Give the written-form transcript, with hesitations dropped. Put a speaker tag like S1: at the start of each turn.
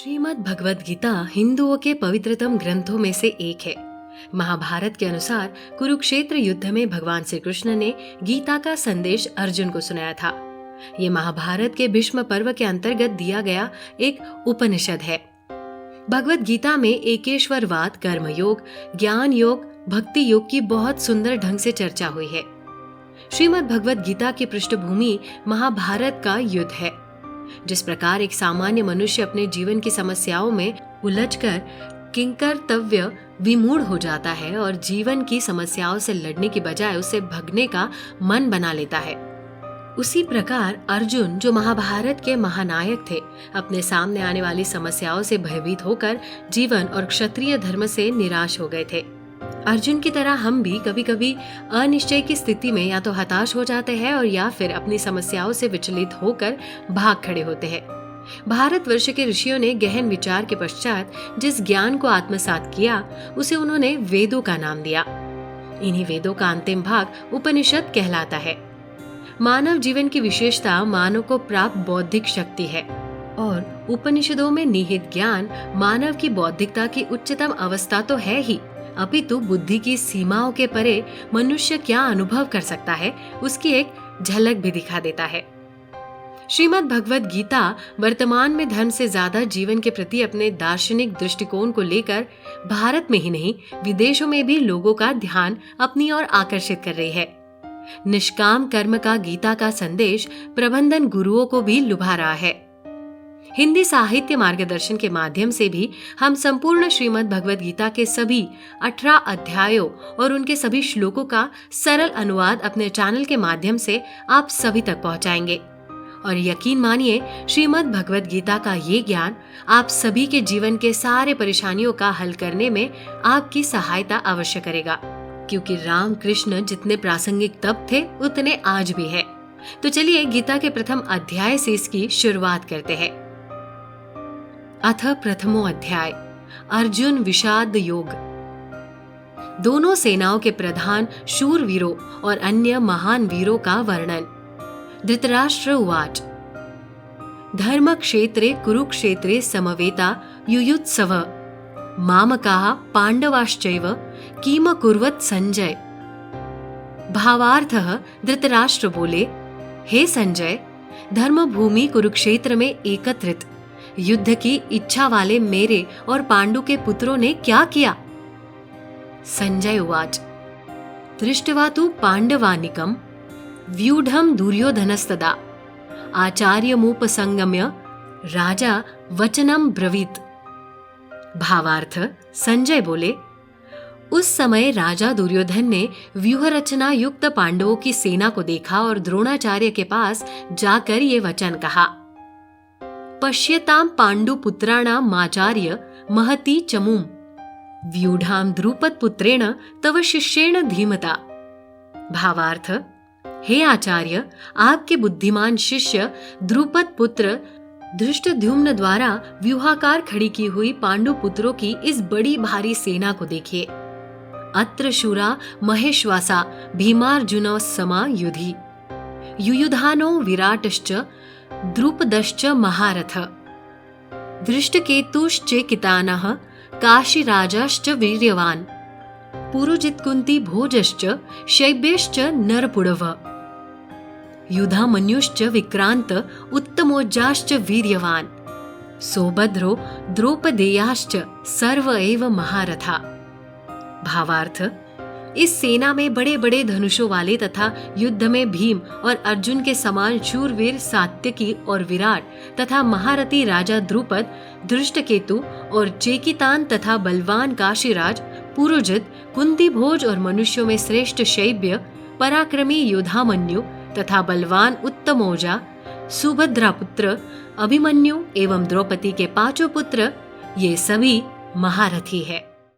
S1: श्रीमद् भगवद गीता हिंदुओं के पवित्रतम ग्रंथों में से एक है। महाभारत के अनुसार कुरुक्षेत्र युद्ध में भगवान श्री कृष्ण ने गीता का संदेश अर्जुन को सुनाया था। ये महाभारत के भीष्म पर्व के अंतर्गत दिया गया एक उपनिषद है। भगवद गीता में एकेश्वरवाद, कर्म योग, ज्ञान योग, भक्ति योग की बहुत सुंदर ढंग से चर्चा हुई है। श्रीमद् भगवद गीता की पृष्ठभूमि महाभारत का युद्ध है। जिस प्रकार एक सामान्य मनुष्य अपने जीवन की समस्याओं में उलझकर किंकर्तव्य विमूढ़ हो जाता है और जीवन की समस्याओं से लड़ने की बजाय उसे भगने का मन बना लेता है, उसी प्रकार अर्जुन, जो महाभारत के महानायक थे, अपने सामने आने वाली समस्याओं से भयभीत होकर जीवन और क्षत्रिय धर्म से निराश हो गए थे। अर्जुन की तरह हम भी कभी कभी अनिश्चय की स्थिति में या तो हताश हो जाते हैं और या फिर अपनी समस्याओं से विचलित होकर भाग खड़े होते हैं। भारतवर्ष के ऋषियों ने गहन विचार के पश्चात जिस ज्ञान को आत्मसात किया, उसे उन्होंने वेदों का नाम दिया। इन्हीं वेदों का अंतिम भाग उपनिषद कहलाता है। मानव जीवन की विशेषता मानव को प्राप्त बौद्धिक शक्ति है और उपनिषदों में निहित ज्ञान मानव की बौद्धिकता की उच्चतम अवस्था तो है ही, अपितु बुद्धि की सीमाओं के परे मनुष्य क्या अनुभव कर सकता है, उसकी एक झलक भी दिखा देता है। श्रीमद् भगवद गीता वर्तमान में धर्म से ज्यादा जीवन के प्रति अपने दार्शनिक दृष्टिकोण को लेकर भारत में ही नहीं, विदेशों में भी लोगों का ध्यान अपनी ओर आकर्षित कर रही है। निष्काम कर्म का गीता का संदेश प्रबंधन गुरुओं को भी लुभा रहा है। हिंदी साहित्य मार्गदर्शन के माध्यम से भी हम संपूर्ण श्रीमद् भगवद गीता के सभी 18 अध्यायों और उनके सभी श्लोकों का सरल अनुवाद अपने चैनल के माध्यम से आप सभी तक पहुंचाएंगे। और यकीन मानिए, श्रीमद् भगवद गीता का ये ज्ञान आप सभी के जीवन के सारे परेशानियों का हल करने में आपकी सहायता अवश्य करेगा, क्योंकि राम कृष्ण जितने प्रासंगिक तब थे उतने आज भी है। तो चलिए गीता के प्रथम अध्याय से इसकी शुरुआत करते हैं। अथ प्रथमो अध्याय अर्जुन विषाद योग। दोनों सेनाओं के प्रधान शूरवीरों और अन्य महान वीरों का वर्णन। धृतराष्ट्र उवाच धर्म क्षेत्रे कुरुक्षेत्रे समवेता युयुत्सव मामकाः पांडवाश्चैव किम कुर्वत संजय। भावार्थः धृतराष्ट्र बोले, हे संजय, धर्म भूमि कुरुक्षेत्र में एकत्रित युद्ध की इच्छा वाले मेरे और पांडु के पुत्रों ने क्या किया। संजय उवाच दृष्ट्वा तु पांडवानिकं व्यूढ़ं दुर्योधनस्तदा आचार्यमुपसंगम्य राजा वचनं ब्रवीत। भावार्थ, संजय बोले, उस समय राजा दुर्योधन ने व्यूह रचना युक्त पांडवों की सेना को देखा और द्रोणाचार्य के पास जाकर ये वचन कहा, पश्यतां पांडुपुत्राणाम् आचार्य महती चमूं व्यूढ़ां द्रुपद पुत्रेण तव शिष्येण धीमता। भावार्थ, हे आचार्य, आपके बुद्धिमान शिष्य द्रुपद पुत्र धृष्टद्युम्न द्वारा व्यूहाकार खड़ी की हुई पांडु पुत्रों की इस बड़ी भारी सेना को देखिए। अत्र शूरा महेश्वासा भीमार्जुनौ समा युधि युयुधानो विराटश्च द्रुपदश्च महारथ दृष्टकेतुश्चेकितानः काशीराजाश्च वीर्यवान् पुरुजित्कुन्ती भोजश्च शैब्यश्च नरपुडव युधामन्युश्च विक्रांत उत्तमोज्जाश्च वीर्यवान् सौभद्रो द्रौपदेयाश्च सर्व एव महारथा। भावार्थ, इस सेना में बड़े बड़े धनुषों वाले तथा युद्ध में भीम और अर्जुन के समान शूरवीर सात्यकी और विराट तथा महारथी राजा द्रुपद, धृष्टकेतु और चेकितान तथा बलवान काशीराज, पुरुजित, कुंती भोज और मनुष्यों में श्रेष्ठ शैब्य, पराक्रमी युधामन्यु तथा बलवान उत्तमौजा, सुभद्रा पुत्र अभिमन्यु एवं द्रौपदी के 5 पुत्र, ये सभी महारथी है।